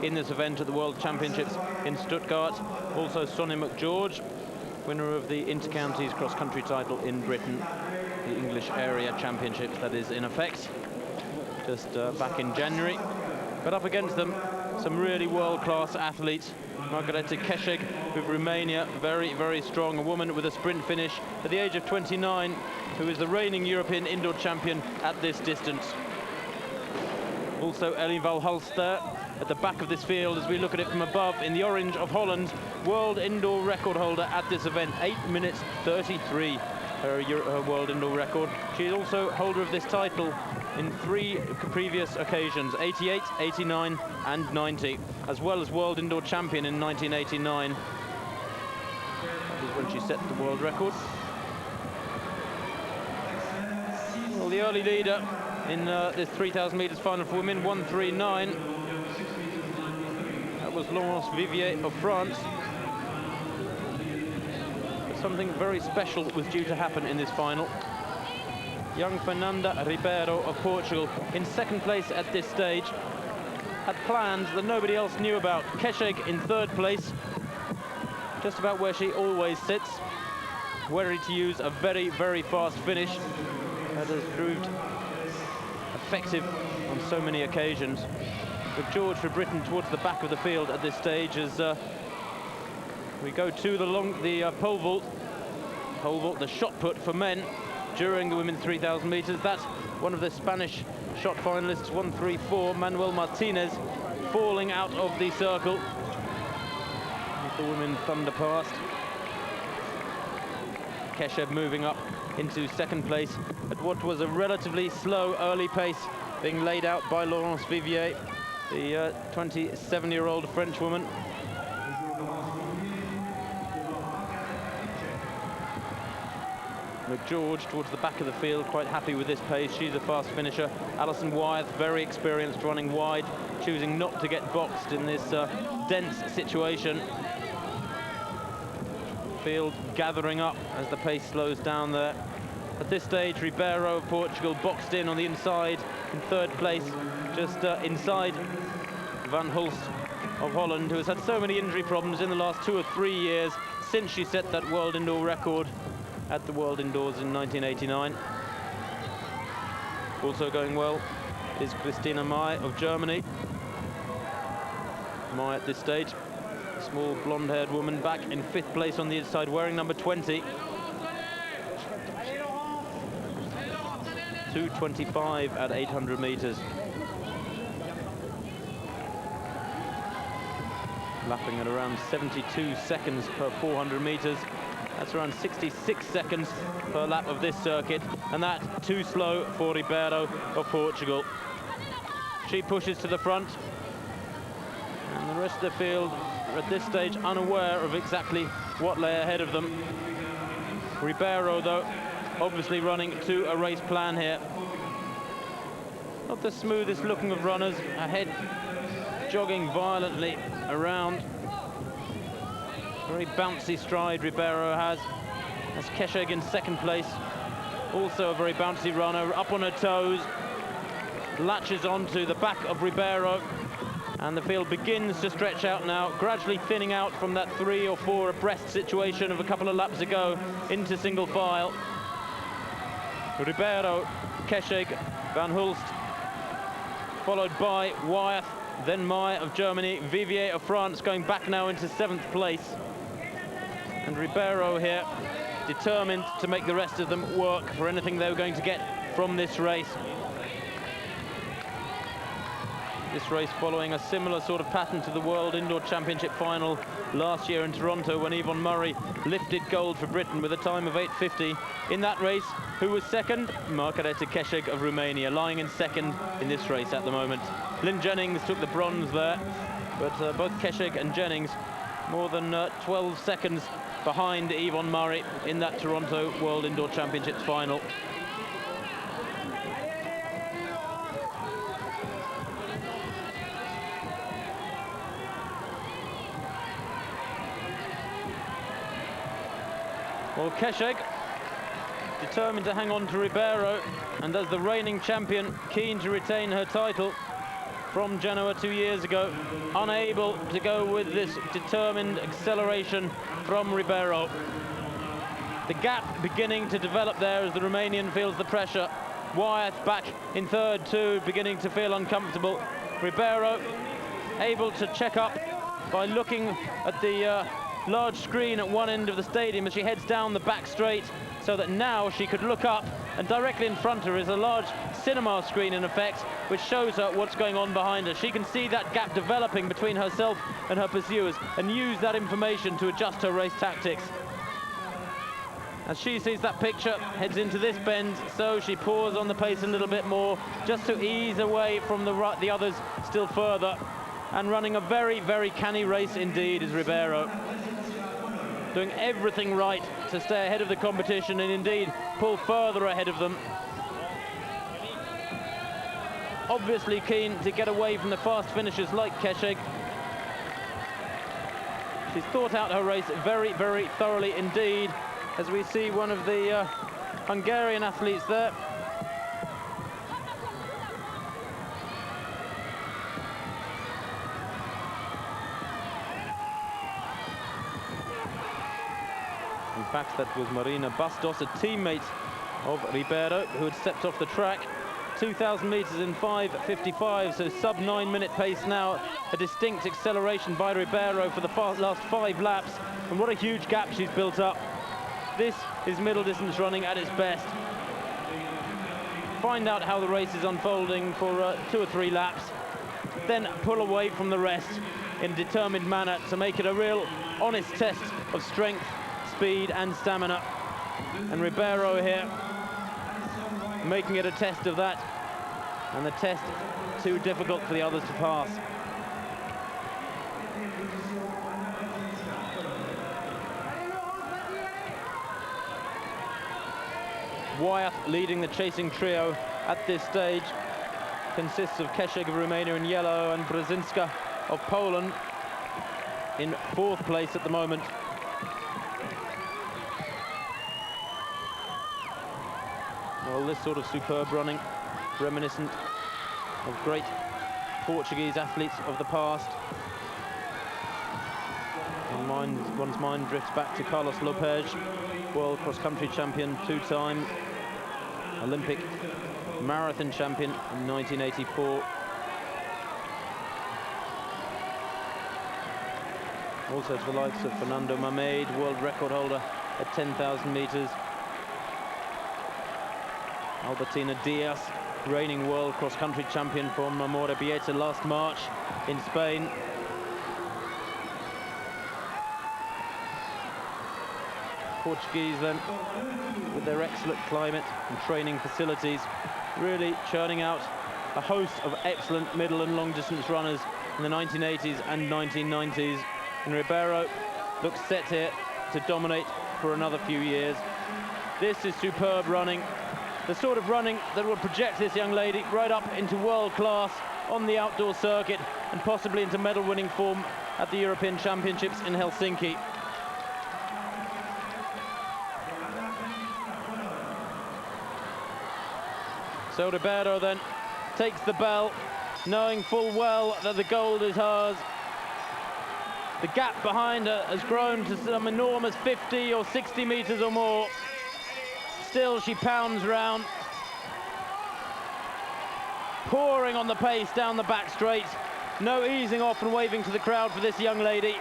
in this event at the World Championships in Stuttgart. Also Sonia McGeorge, winner of the Intercounties cross-country title in Britain, the English Area Championships, that is in effect, just back in January. But up against them, some really world-class athletes. Margarete Keszeg of Romania, very, very strong, a woman with a sprint finish at the age of 29, who is the reigning European indoor champion at this distance. Also Ellie Valhalster at the back of this field as we look at it from above in the orange of Holland, world indoor record holder at this event, 8 minutes 33, her world indoor record. She is also holder of this title in 3 previous occasions, 88, 89 and 90, as well as world indoor champion in 1989. That is when she set the world record. Well, the early leader in this 3,000 metres final for women, 1:39. That was Laurence Vivier of France. But something very special was due to happen in this final. Young Fernanda Ribeiro of Portugal, in second place at this stage, had plans that nobody else knew about. Keszeg in third place, just about where she always sits, ready to use a very, very fast finish that has proved effective on so many occasions. But George for Britain towards the back of the field at this stage as we go to the pole vault, the shot put for men during the women's 3,000 metres. That's one of the Spanish shot finalists, 1:34, Manuel Martinez, falling out of the circle. The women thunder past. Keszeg moving up into second place at what was a relatively slow early pace being laid out by Laurence Vivier, the 27-year-old French woman. McGeorge towards the back of the field, quite happy with this pace. She's a fast finisher. Alison Wyeth, very experienced, running wide, choosing not to get boxed in this dense situation. Field gathering up as the pace slows down there. At this stage, Ribeiro of Portugal boxed in on the inside in third place, just inside Van Hulst of Holland, who has had so many injury problems in the last 2 or 3 years since she set that world indoor record at the World Indoors in 1989. Also going well is Christina May of Germany. May at this stage, a small blonde-haired woman, back in 5th place on the inside, wearing number 20. 2:25 at 800 metres. Lapping at around 72 seconds per 400 metres. That's around 66 seconds per lap of this circuit, and that too slow for Ribeiro of Portugal. She pushes to the front, and the rest of the field are at this stage unaware of exactly what lay ahead of them. Ribeiro, though, obviously running to a race plan here. Not the smoothest looking of runners, her head jogging violently around. Very bouncy stride Ribeiro has. That's Keszeg in second place. Also a very bouncy runner, up on her toes. Latches onto the back of Ribeiro. And the field begins to stretch out now, gradually thinning out from that 3 or 4 abreast situation of a couple of laps ago into single file. Ribeiro, Keszeg, Van Hulst, followed by Wyeth, then May of Germany, Vivier of France going back now into 7th place. And Ribeiro here, determined to make the rest of them work for anything they were going to get from this race. This race following a similar sort of pattern to the World Indoor Championship final last year in Toronto, when Yvonne Murray lifted gold for Britain with a time of 8:50. In that race, who was second? Margarete Keszeg of Romania, lying in second in this race at the moment. Lynn Jennings took the bronze there, but both Keszeg and Jennings more than 12 seconds behind Yvonne Murray in that Toronto World Indoor Championships final. Well, Keszeg determined to hang on to Ribeiro, and as the reigning champion, keen to retain her title, from Genoa 2 years ago. Unable to go with this determined acceleration from Ribeiro. The gap beginning to develop there as the Romanian feels the pressure. Wyatt back in third too, beginning to feel uncomfortable. Ribeiro able to check up by looking at the large screen at one end of the stadium as she heads down the back straight, so that now she could look up, and directly in front of her is a large cinema screen in effect, which shows her what's going on behind her. She can see that gap developing between herself and her pursuers and use that information to adjust her race tactics. As she sees that picture, heads into this bend, so she paws on the pace a little bit more, just to ease away from the others still further. And running a very, very canny race indeed is Ribeiro. Doing everything right to stay ahead of the competition and indeed pull further ahead of them. Obviously keen to get away from the fast finishers like Keseg. She's thought out her race very, very thoroughly indeed, as we see one of the Hungarian athletes there. In fact, that was Marina Bastos, a teammate of Ribeiro, who had stepped off the track. 2,000 meters in 5:55, so sub 9-minute pace now. A distinct acceleration by Ribeiro for the last 5 laps, and what a huge gap she's built up. This is middle distance running at its best. Find out how the race is unfolding for 2 or 3 laps, then pull away from the rest in a determined manner to make it a real honest test of strength, speed and stamina. And Ribeiro here making it a test of that, and the test too difficult for the others to pass. Wyatt leading the chasing trio at this stage. Consists of Keseg of Romania in yellow and Brzezinska of Poland in 4th place at the moment. Well, this sort of superb running, reminiscent of great Portuguese athletes of the past. And one's mind drifts back to Carlos Lopes, world cross-country champion, 2-time Olympic marathon champion in 1984. Also to the likes of Fernando Mamed, world record holder at 10,000 meters. Albertina Diaz, reigning world cross-country champion from Amorebieta last March in Spain. Portuguese then, with their excellent climate and training facilities, really churning out a host of excellent middle and long distance runners in the 1980s and 1990s. And Ribeiro looks set here to dominate for another few years. This is superb running, the sort of running that will project this young lady right up into world class on the outdoor circuit and possibly into medal winning form at the European Championships in Helsinki. So Ribeiro then takes the bell, knowing full well that the gold is hers. The gap behind her has grown to some enormous 50 or 60 meters or more. Still she pounds round, pouring on the pace down the back straight. No easing off and waving to the crowd for this young lady.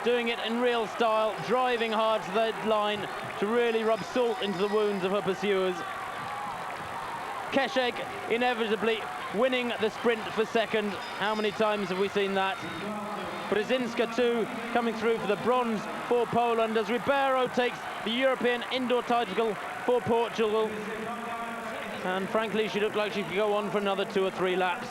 Doing it in real style, driving hard to the line to really rub salt into the wounds of her pursuers. Keseg inevitably winning the sprint for second. How many times have we seen that? Brzezinska too coming through for the bronze for Poland as Ribeiro takes the European indoor title for Portugal. And frankly, she looked like she could go on for another 2 or 3 laps.